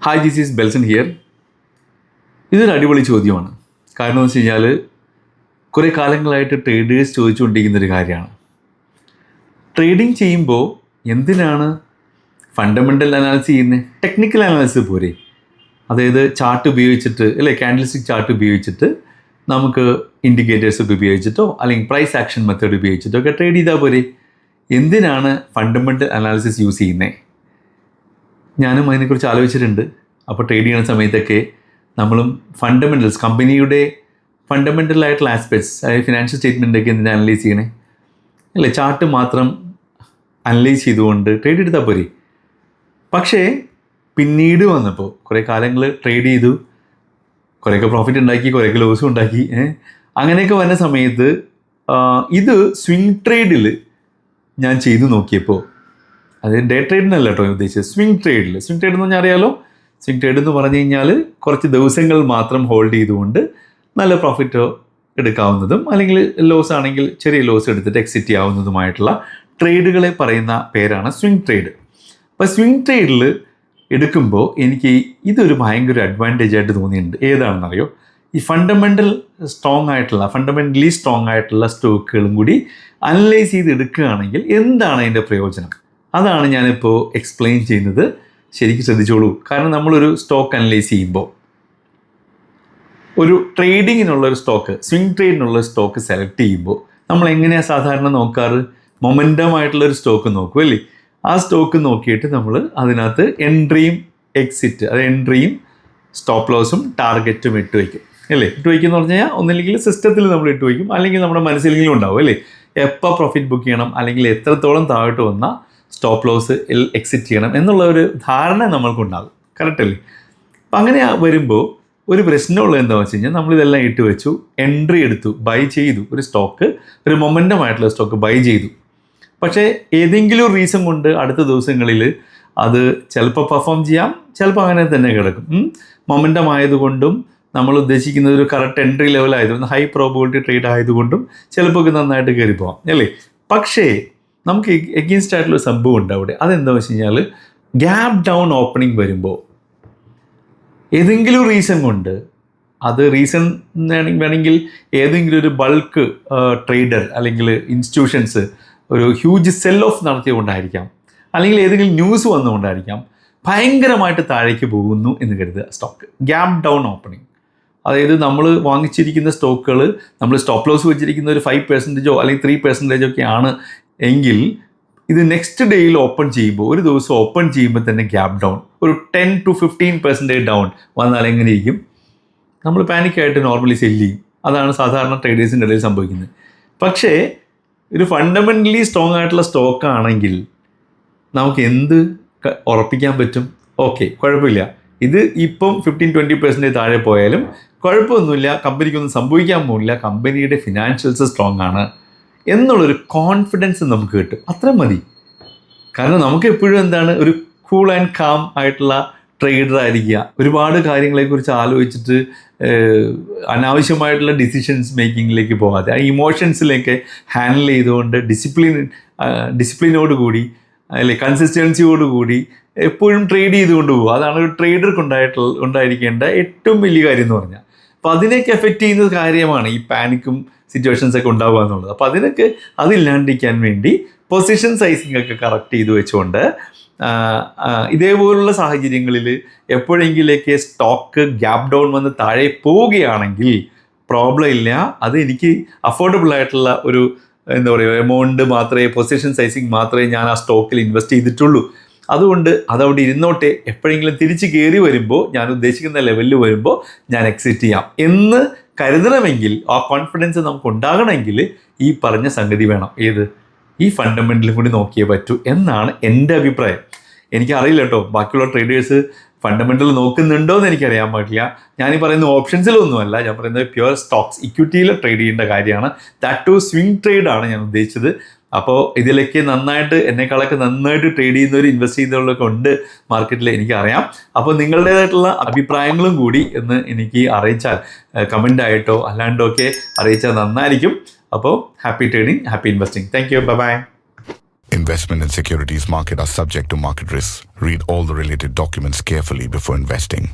Hi this is Belsen here. ഇതൊരു അടിപൊളി ചോദ്യമാണ്. കാരണം എന്ന് വെച്ച് കഴിഞ്ഞാൽ കുറേ കാലങ്ങളായിട്ട് ട്രേഡേഴ്സ് ചോദിച്ചുകൊണ്ടിരിക്കുന്നൊരു കാര്യമാണ്. ട്രേഡിങ് ചെയ്യുമ്പോൾ എന്തിനാണ് ഫണ്ടമെൻ്റൽ അനാലിസിസ് ചെയ്യുന്നത്? ടെക്നിക്കൽ അനാലിസിസ് പോരെ? അതായത് ചാർട്ട് ഉപയോഗിച്ചിട്ട് അല്ലെ, കാൻഡിൽസ്റ്റിക് ചാർട്ട് ഉപയോഗിച്ചിട്ട് നമുക്ക് ഇൻഡിക്കേറ്റേഴ്സൊക്കെ ഉപയോഗിച്ചിട്ടോ അല്ലെങ്കിൽ പ്രൈസ് ആക്ഷൻ മെത്തേഡ് ഉപയോഗിച്ചിട്ടോ ഒക്കെ ട്രേഡ് ചെയ്താൽ പോരെ? എന്തിനാണ് ഫണ്ടമെൻ്റൽ അനാലിസിസ് യൂസ് ചെയ്യുന്നത്? ഞാനും അതിനെക്കുറിച്ച് ആലോചിച്ചിട്ടുണ്ട്. അപ്പോൾ ട്രേഡ് ചെയ്യുന്ന സമയത്തൊക്കെ നമ്മളും ഫണ്ടമെൻ്റൽസ്, കമ്പനിയുടെ ഫണ്ടമെൻ്റൽ ആയിട്ടുള്ള ആസ്പെക്ട്സ്, അതായത് ഫിനാൻഷ്യൽ സ്റ്റേറ്റ്മെൻറ്റൊക്കെ എന്തിനാണ് അനലൈസ് ചെയ്യണേ? അല്ലേ, ചാർട്ട് മാത്രം അനലൈസ് ചെയ്തുകൊണ്ട് ട്രേഡ് എടുത്താൽ പോരെ? പക്ഷേ പിന്നീട് വന്നപ്പോൾ കുറേ കാലങ്ങൾ ട്രേഡ് ചെയ്തു, കുറേയൊക്കെ പ്രോഫിറ്റ് ഉണ്ടാക്കി, കുറേയൊക്കെ ലോസും ഉണ്ടാക്കി. അങ്ങനെയൊക്കെ വരുന്ന സമയത്ത് ഇത് സ്വിംഗ് ട്രേഡിൽ ഞാൻ ചെയ്തു നോക്കിയപ്പോൾ, അത് ഡേ ട്രേഡിനല്ല കേട്ടോ ഉദ്ദേശിച്ചത്, സ്വിംഗ് ട്രേഡിൽ. സ്വിംഗ് ട്രേഡ് എന്ന് പറഞ്ഞാൽ അറിയാലോ, സ്വിംഗ് ട്രേഡ് എന്ന് പറഞ്ഞു കഴിഞ്ഞാൽ കുറച്ച് ദിവസങ്ങൾ മാത്രം ഹോൾഡ് ചെയ്തുകൊണ്ട് നല്ല പ്രോഫിറ്റ് എടുക്കാവുന്നതും അല്ലെങ്കിൽ ലോസ് ആണെങ്കിൽ ചെറിയ ലോസ് എടുത്തിട്ട് എക്സിറ്റ് ചെയ്യാവുന്നതുമായിട്ടുള്ള ട്രേഡുകളെ പറയുന്ന പേരാണ് സ്വിംഗ് ട്രേഡ്. അപ്പോൾ സ്വിംഗ് ട്രേഡിൽ എടുക്കുമ്പോൾ എനിക്ക് ഇതൊരു ഭയങ്കര അഡ്വാൻറ്റേജ് ആയിട്ട് തോന്നിയിട്ടുണ്ട്. ഏതാണെന്നറിയോ? ഈ ഫണ്ടമെൻ്റലി സ്ട്രോങ് ആയിട്ടുള്ള സ്റ്റോക്കുകളും കൂടി അനലൈസ് ചെയ്ത് എടുക്കുകയാണെങ്കിൽ എന്താണ് അതിൻ്റെ പ്രയോജനം? അതാണ് ഞാനിപ്പോൾ എക്സ്പ്ലെയിൻ ചെയ്യുന്നത്. ശരിക്കും ശ്രദ്ധിച്ചോളൂ. കാരണം നമ്മളൊരു സ്റ്റോക്ക് അനലൈസ് ചെയ്യുമ്പോൾ, ഒരു ട്രേഡിങ്ങിനുള്ളൊരു സ്റ്റോക്ക്, സ്വിംഗ് ട്രേഡിനുള്ള സ്റ്റോക്ക് സെലക്ട് ചെയ്യുമ്പോൾ നമ്മൾ എങ്ങനെയാണ് സാധാരണ നോക്കാറ്? മൊമെൻ്റം ആയിട്ടുള്ളൊരു സ്റ്റോക്ക് നോക്കും അല്ലേ? ആ സ്റ്റോക്ക് നോക്കിയിട്ട് നമ്മൾ അതിനകത്ത് എൻട്രിയും എക്സിറ്റ്, അത് എൻട്രിയും സ്റ്റോപ്പ് ലോസും ടാർഗറ്റും ഇട്ട് വയ്ക്കും അല്ലേ? ഇട്ട് വയ്ക്കും എന്ന് പറഞ്ഞു കഴിഞ്ഞാൽ ഒന്നില്ലെങ്കിൽ സിസ്റ്റത്തിൽ നമ്മൾ ഇട്ട് വയ്ക്കും, അല്ലെങ്കിൽ നമ്മുടെ മനസ്സിലെങ്കിലും ഉണ്ടാവും അല്ലേ? എപ്പോൾ പ്രോഫിറ്റ് ബുക്ക് ചെയ്യണം, അല്ലെങ്കിൽ എത്രത്തോളം താഴോട്ട് വന്നാൽ സ്റ്റോപ്പ് ലോസ് എക്സിറ്റ് ചെയ്യണം എന്നുള്ള ഒരു ധാരണ നമ്മൾക്കുണ്ടാകും. കറക്റ്റ് അല്ലേ? അപ്പം അങ്ങനെ വരുമ്പോൾ ഒരു പ്രശ്നമുള്ളത് എന്താണെന്ന് വെച്ച് കഴിഞ്ഞാൽ നമ്മളിതെല്ലാം ഇട്ട് വെച്ചു, എൻട്രി എടുത്തു, ബൈ ചെയ്തു, ഒരു സ്റ്റോക്ക്, ഒരു മൊമെൻ്റം ആയിട്ടുള്ള സ്റ്റോക്ക് ബൈ ചെയ്തു. പക്ഷേ ഏതെങ്കിലും റീസൺ കൊണ്ട് അടുത്ത ദിവസങ്ങളിൽ അത് ചിലപ്പോൾ പെർഫോം ചെയ്യാം, ചിലപ്പോൾ അങ്ങനെ തന്നെ കിടക്കും. മൊമെൻ്റം ആയതുകൊണ്ടും നമ്മൾ ഉദ്ദേശിക്കുന്നത് ഒരു കറക്റ്റ് എൻട്രി ലെവൽ ആയതുകൊണ്ട്, ഹൈ പ്രോബിലിറ്റി ട്രേഡ് ആയതുകൊണ്ടും ചിലപ്പോൾ ഒക്കെ നന്നായിട്ട് കയറി പോകാം അല്ലേ? പക്ഷേ നമുക്ക് എഗെയിൻസ്റ്റ് ആയിട്ടുള്ള സംഭവം ഉണ്ട് അവിടെ. അതെന്താണെന്ന് വെച്ച് കഴിഞ്ഞാൽ ഗ്യാപ്പ് ഡൗൺ ഓപ്പണിംഗ് വരുമ്പോൾ ഏതെങ്കിലും റീസൺ കൊണ്ട്, അത് റീസൺ വേണമെങ്കിൽ ഏതെങ്കിലും ഒരു ബൾക്ക് ട്രേഡർ അല്ലെങ്കിൽ ഇൻസ്റ്റിറ്റ്യൂഷൻസ് ഒരു ഹ്യൂജ് സെൽ ഓഫ് നടത്തിയതുകൊണ്ടായിരിക്കാം, അല്ലെങ്കിൽ ഏതെങ്കിലും ന്യൂസ് വന്നുകൊണ്ടായിരിക്കാം ഭയങ്കരമായിട്ട് താഴേക്ക് പോകുന്നു എന്ന് കരുതുക. സ്റ്റോക്ക് ഗ്യാപ്പ് ഡൗൺ ഓപ്പണിംഗ്, അതായത് നമ്മൾ വാങ്ങിച്ചിരിക്കുന്ന സ്റ്റോക്കുകൾ നമ്മൾ സ്റ്റോപ്പ് ലോസ് വെച്ചിരിക്കുന്ന ഒരു 5% അല്ലെങ്കിൽ 3% ഒക്കെ ആണ് എങ്കിൽ, ഇത് നെക്സ്റ്റ് ഡേയിൽ ഓപ്പൺ ചെയ്യുമ്പോൾ, ഒരു ദിവസം ഓപ്പൺ ചെയ്യുമ്പോൾ തന്നെ ഗ്യാപ്പ് ഡൗൺ ഒരു 10 to 15% ഡൗൺ വന്നാൽ എങ്ങനെയിരിക്കും? നമ്മൾ പാനിക്കായിട്ട് നോർമലി സെല്ല് ചെയ്യും. അതാണ് സാധാരണ ട്രേഡേഴ്സിൻ്റെ ഇടയിൽ സംഭവിക്കുന്നത്. പക്ഷേ ഒരു ഫണ്ടമെൻ്റലി സ്ട്രോങ് ആയിട്ടുള്ള സ്റ്റോക്കാണെങ്കിൽ നമുക്ക് എന്ത് ഉറപ്പിക്കാൻ പറ്റും? ഓക്കെ, കുഴപ്പമില്ല, ഇത് ഇപ്പം 15-20% താഴെ പോയാലും കുഴപ്പമൊന്നുമില്ല, കമ്പനിക്കൊന്നും സംഭവിക്കാൻ പോകില്ല, കമ്പനിയുടെ ഫിനാൻഷ്യൽസ് സ്ട്രോങ് ആണ് എന്നുള്ളൊരു കോൺഫിഡൻസ് നമുക്ക് കിട്ടും. അത്ര മതി. കാരണം നമുക്ക് എപ്പോഴും എന്താണ്, ഒരു കൂൾ ആൻഡ് കാം ആയിട്ടുള്ള ട്രേഡർ ആയിരിക്കുക. ഒരുപാട് കാര്യങ്ങളെക്കുറിച്ച് ആലോചിച്ചിട്ട് അനാവശ്യമായിട്ടുള്ള ഡിസിഷൻസ് മേക്കിങ്ങിലേക്ക് പോകാതെ ആ ഇമോഷൻസിലേക്ക് ഹാൻഡിൽ ചെയ്തുകൊണ്ട് ഡിസിപ്ലിനോട് കൂടി അല്ലെ കൺസിസ്റ്റൻസിയോടുകൂടി എപ്പോഴും ട്രേഡ് ചെയ്തുകൊണ്ട് പോകുക. അതാണ് ഒരു ട്രേഡർക്ക് ഉണ്ടായിരിക്കേണ്ട ഏറ്റവും വലിയ കാര്യം എന്ന് പറഞ്ഞാൽ. അപ്പോൾ അതിനൊക്കെ എഫക്റ്റ് ചെയ്യുന്ന കാര്യമാണ് ഈ പാനിക്കും സിറ്റുവേഷൻസൊക്കെ ഉണ്ടാവുക എന്നുള്ളത്. അപ്പോൾ അതില്ലാണ്ടിരിക്കാൻ വേണ്ടി പൊസിഷൻ സൈസിങ് ഒക്കെ കറക്റ്റ് ചെയ്ത് വെച്ചുകൊണ്ട് ഇതേപോലുള്ള സാഹചര്യങ്ങളിൽ എപ്പോഴെങ്കിലേക്ക് സ്റ്റോക്ക് ഗ്യാപ്പ് ഡൗൺ വന്ന് താഴെ പോവുകയാണെങ്കിൽ പ്രോബ്ലം ഇല്ല. അത് എനിക്ക് അഫോർഡബിൾ ആയിട്ടുള്ള ഒരു എന്താ പറയുക എമൗണ്ട് മാത്രമേ, പൊസിഷൻ സൈസിങ് മാത്രമേ ഞാൻ ആ സ്റ്റോക്കിൽ ഇൻവെസ്റ്റ് ചെയ്തിട്ടുള്ളൂ. അതുകൊണ്ട് അതവിടെ ഇരുന്നോട്ടെ, എപ്പോഴെങ്കിലും തിരിച്ച് കയറി വരുമ്പോൾ, ഞാൻ ഉദ്ദേശിക്കുന്ന ലെവലിൽ വരുമ്പോൾ ഞാൻ എക്സിറ്റ് ചെയ്യാം എന്ന് കരുതണമെങ്കിൽ, ആ കോൺഫിഡൻസ് നമുക്ക് ഉണ്ടാകണമെങ്കിൽ ഈ പറഞ്ഞ സംഗതി വേണം. ഏത്? ഈ ഫണ്ടമെൻ്റലും കൂടി നോക്കിയേ പറ്റൂ എന്നാണ് എൻ്റെ അഭിപ്രായം. എനിക്കറിയില്ല കേട്ടോ, ബാക്കിയുള്ള ട്രേഡേഴ്സ് ഫണ്ടമെൻ്റൽ നോക്കുന്നുണ്ടോ എന്ന് എനിക്കറിയാൻ പാടില്ല. ഞാനീ പറയുന്ന ഓപ്ഷൻസിലൊന്നുമല്ല, ഞാൻ പറയുന്നത് പ്യുവർ സ്റ്റോക്സ്, ഇക്വിറ്റിയിൽ ട്രേഡ് ചെയ്യേണ്ട കാര്യമാണ്. ദാറ്റ് ടു സ്വിംഗ് ട്രേഡാണ് ഞാൻ ഉദ്ദേശിച്ചത്. അപ്പോൾ ഇതിലേക്ക് എന്നെക്കാളൊക്കെ നന്നായിട്ട് ട്രേഡ് ചെയ്യുന്നവർ, ഇൻവെസ്റ്റ് ചെയ്യുന്നവരൊക്കെ ഉണ്ട് മാർക്കറ്റിൽ, എനിക്കറിയാം. അപ്പോൾ നിങ്ങളുടേതായിട്ടുള്ള അഭിപ്രായങ്ങളും കൂടി എന്ന് എനിക്ക് അറിയിച്ചാൽ, കമൻ്റായിട്ടോ അല്ലാണ്ടോ ഒക്കെ അറിയിച്ചാൽ നന്നായിരിക്കും. അപ്പോൾ happy trading, happy investing. Thank you, bye bye. Investment in securities market are subject to market risks. Read all the related documents carefully before investing.